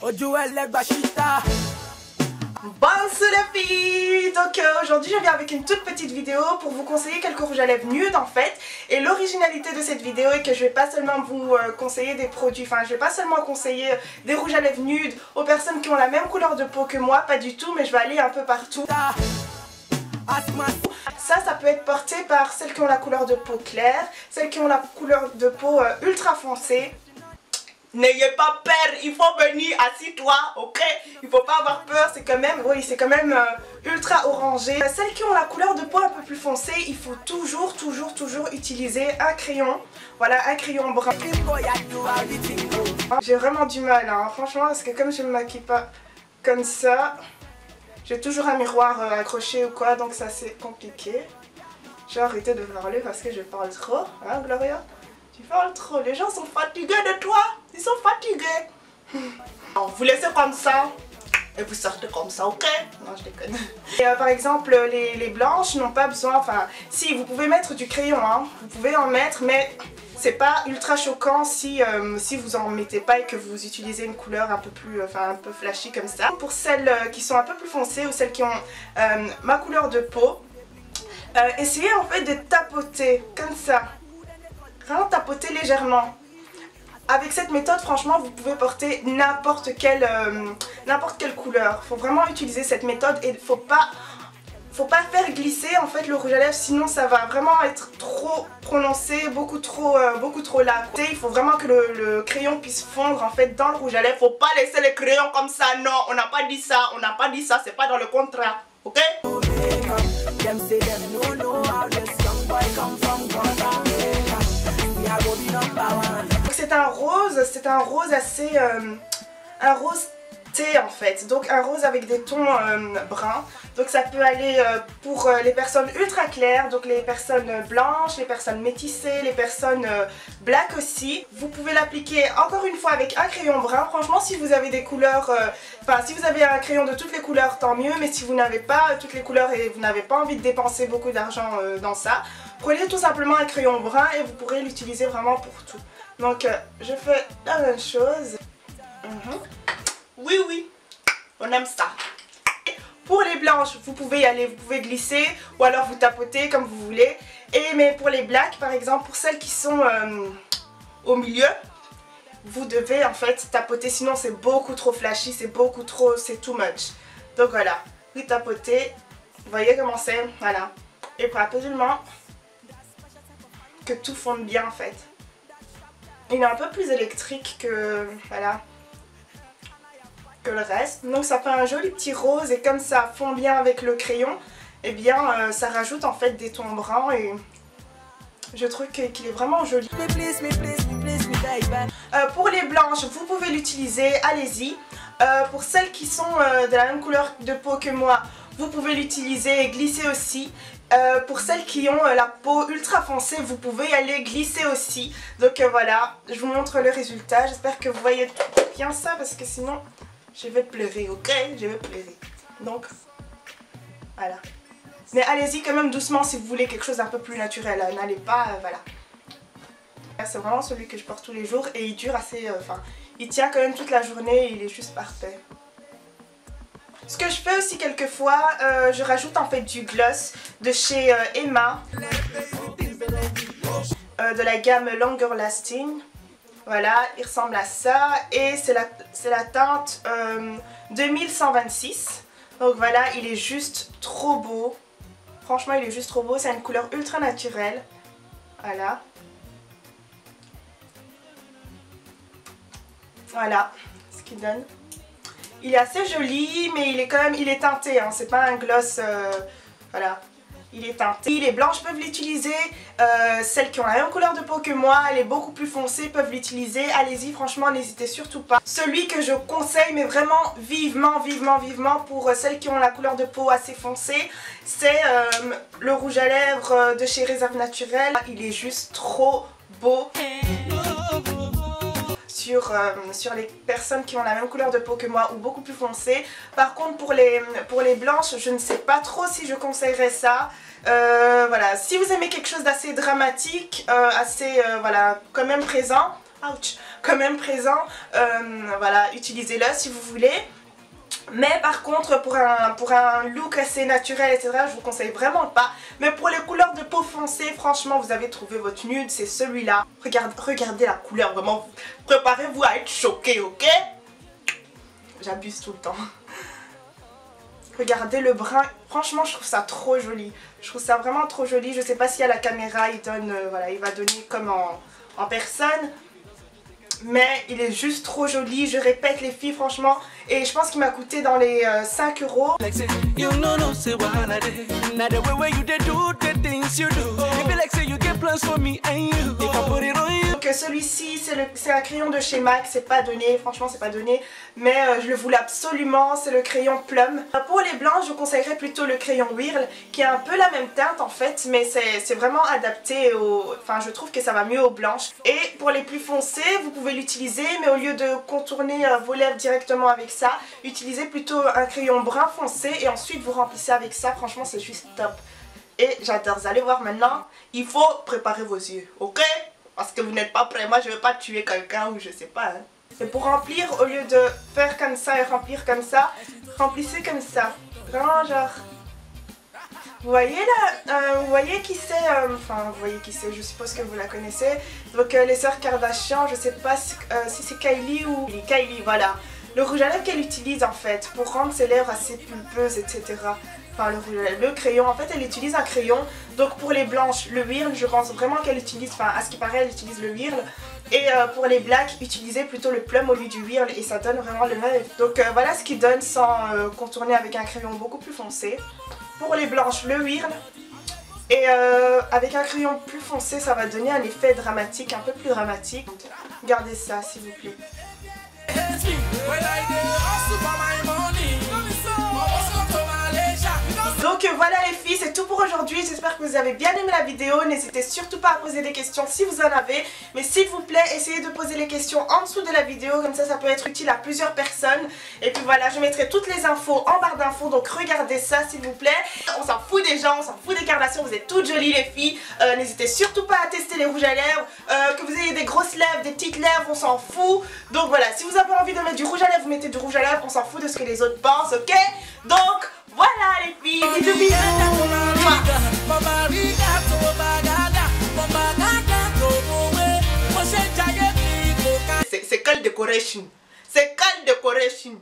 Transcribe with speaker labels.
Speaker 1: Bonjour les filles. Donc aujourd'hui je viens avec une toute petite vidéo pour vous conseiller quelques rouges à lèvres nude en fait. Et l'originalité de cette vidéo est que je vais pas seulement vous conseiller des produits, enfin je vais pas seulement conseiller des rouges à lèvres nudes aux personnes qui ont la même couleur de peau que moi, pas du tout, mais je vais aller un peu partout. Ça peut être porté par celles qui ont la couleur de peau claire, celles qui ont la couleur de peau ultra foncée. N'ayez pas peur, il faut venir, assis-toi, ok? Il faut pas avoir peur, c'est quand même, oui, c'est quand même ultra orangé. Celles qui ont la couleur de peau un peu plus foncée, il faut toujours utiliser un crayon. Voilà, un crayon brun. J'ai vraiment du mal, hein, franchement, parce que comme je ne me maquille pas comme ça, j'ai toujours un miroir accroché ou quoi, donc ça c'est compliqué. J'ai arrêté de parler parce que je parle trop, hein Gloria? Tu parles trop, les gens sont fatigués de toi, ils sont fatigués. Alors, vous laissez comme ça et vous sortez comme ça, ok? Non, je déconne. Et par exemple, les blanches n'ont pas besoin, enfin, si vous pouvez mettre du crayon, hein, vous pouvez en mettre, mais c'est pas ultra choquant si vous en mettez pas et que vous utilisez une couleur un peu plus, un peu flashy comme ça. Pour celles qui sont un peu plus foncées ou celles qui ont ma couleur de peau, essayez en fait de tapoter comme ça. Vraiment tapoter légèrement. Avec cette méthode, franchement, vous pouvez porter n'importe quelle couleur. Faut vraiment utiliser cette méthode et faut pas faire glisser en fait le rouge à lèvres, sinon ça va vraiment être trop prononcé, beaucoup trop là. Il faut vraiment que le crayon puisse fondre en fait dans le rouge à lèvres. Faut pas laisser le crayon comme ça, non, on n'a pas dit ça, c'est pas dans le contrat, ok? C'est un rose assez, un rose thé en fait, donc un rose avec des tons bruns. Donc ça peut aller pour les personnes ultra claires, donc les personnes blanches, les personnes métissées, les personnes black aussi. Vous pouvez l'appliquer encore une fois avec un crayon brun. Franchement, si vous avez des couleurs, si vous avez un crayon de toutes les couleurs, tant mieux, mais si vous n'avez pas toutes les couleurs et vous n'avez pas envie de dépenser beaucoup d'argent dans ça, prenez tout simplement un crayon brun et vous pourrez l'utiliser vraiment pour tout. Donc je fais la même chose. Oui, on aime ça. Pour les blanches, vous pouvez y aller, vous pouvez glisser ou alors vous tapotez comme vous voulez. Mais pour les blacks, par exemple, pour celles qui sont au milieu, vous devez en fait tapoter, sinon c'est beaucoup trop flashy, c'est too much. Donc voilà, vous tapotez, vous voyez comment c'est, voilà. Et pour absolument que tout fonde bien en fait. Il est un peu plus électrique que, voilà, que le reste. Donc ça fait un joli petit rose et comme ça fond bien avec le crayon, et bien ça rajoute en fait des tons bruns et je trouve qu'il est vraiment joli. Pour les blanches, vous pouvez l'utiliser, allez-y. Pour celles qui sont de la même couleur de peau que moi, vous pouvez l'utiliser et glisser aussi. Pour celles qui ont la peau ultra foncée, vous pouvez y aller glisser aussi. Donc voilà, je vous montre le résultat. J'espère que vous voyez bien ça parce que sinon je vais pleurer, ok? Je vais pleurer. Donc voilà. Mais allez-y quand même doucement si vous voulez quelque chose d'un peu plus naturel. N'allez pas, voilà. C'est vraiment celui que je porte tous les jours et il dure assez, il tient quand même toute la journée et il est juste parfait. Ce que je fais aussi quelquefois, je rajoute en fait du gloss de chez Emma, de la gamme Longer Lasting. Voilà, il ressemble à ça et c'est la teinte 2126. Donc voilà, il est juste trop beau. Franchement, il est juste trop beau, c'est une couleur ultra naturelle. Voilà. Voilà ce qu'il donne. Il est assez joli, mais il est teinté, hein, c'est pas un gloss, voilà, il est teinté. Les blanches peuvent l'utiliser, celles qui ont la même couleur de peau que moi, elle est beaucoup plus foncée, peuvent l'utiliser, allez-y, franchement, n'hésitez surtout pas. Celui que je conseille, mais vraiment vivement pour celles qui ont la couleur de peau assez foncée, c'est le rouge à lèvres de chez Réserve Naturelle. Il est juste trop beau. Sur les personnes qui ont la même couleur de peau que moi ou beaucoup plus foncée. Par contre pour les blanches, je ne sais pas trop si je conseillerais ça. Voilà, si vous aimez quelque chose d'assez dramatique, assez voilà, quand même présent, ouch, quand même présent. Voilà, utilisez-le si vous voulez. Mais par contre pour un look assez naturel etc, je vous conseille vraiment pas. Mais pour les couleurs de peau foncée, franchement vous avez trouvé votre nude, c'est celui-là. Regardez la couleur, vraiment préparez-vous à être choqué, ok? J'abuse tout le temps. Regardez le brun, franchement je trouve ça trop joli. Je trouve ça vraiment trop joli, je sais pas si à la caméra il donne, voilà, il va donner comme en personne. Mais il est juste trop joli, je répète les filles franchement. Et je pense qu'il m'a coûté dans les 5 €. Donc celui-ci c'est un crayon de chez MAC, c'est pas donné, franchement c'est pas donné. Mais je le voulais absolument, c'est le crayon Plum. Pour les blancs je vous conseillerais plutôt le crayon Whirl, qui a un peu la même teinte en fait. Mais c'est vraiment adapté au... Enfin je trouve que ça va mieux aux blanches. Et pour les plus foncés, vous pouvez l'utiliser, mais au lieu de contourner vos lèvres directement avec ça, utilisez plutôt un crayon brun foncé et ensuite vous remplissez avec ça. Franchement c'est juste top. Et j'adore, vous allez voir maintenant, il faut préparer vos yeux, ok? Parce que vous n'êtes pas prêts, moi je vais pas tuer quelqu'un ou je sais pas. Hein. Et pour remplir, au lieu de faire comme ça et remplir comme ça, remplissez comme ça. Vraiment genre... Vous voyez là, vous voyez qui c'est, enfin vous voyez qui c'est, je suppose que vous la connaissez. Donc les sœurs Kardashian, je sais pas si c'est Kylie ou Kylie, voilà. Le rouge à lèvres qu'elle utilise en fait pour rendre ses lèvres assez pulpeuses, etc. Enfin le rouge à lèvres, le crayon, en fait elle utilise un crayon. Donc pour les blanches, le Whirl, je pense vraiment qu'elle utilise, enfin à ce qui paraît elle utilise le Whirl. Et pour les blacks, utilisez plutôt le Plum au lieu du Whirl et ça donne vraiment le même. Donc voilà ce qu'il donne sans contourner avec un crayon beaucoup plus foncé. Pour les blanches, le Whirl. Et avec un crayon plus foncé, ça va donner un effet dramatique, un peu plus dramatique. Regardez ça s'il vous plaît. Donc voilà les filles, c'est tout pour aujourd'hui. J'espère que vous avez bien aimé la vidéo. N'hésitez surtout pas à poser des questions si vous en avez. Mais s'il vous plaît, essayez de poser les questions en dessous de la vidéo. Comme ça peut être utile à plusieurs personnes. Et puis voilà, je mettrai toutes les infos en barre d'infos. Donc regardez ça s'il vous plaît. On s'en fout des gens, on s'en fout des carnations. Vous êtes toutes jolies les filles. N'hésitez surtout pas à tester les rouges à lèvres. Que vous ayez des grosses lèvres, des petites lèvres, on s'en fout. Donc voilà, si vous avez envie de mettre du rouge à lèvres, vous mettez du rouge à lèvres. On s'en fout de ce que les autres pensent, ok? Donc voilà les filles, bisous bisous. C'est call decoration. C'est call decoration.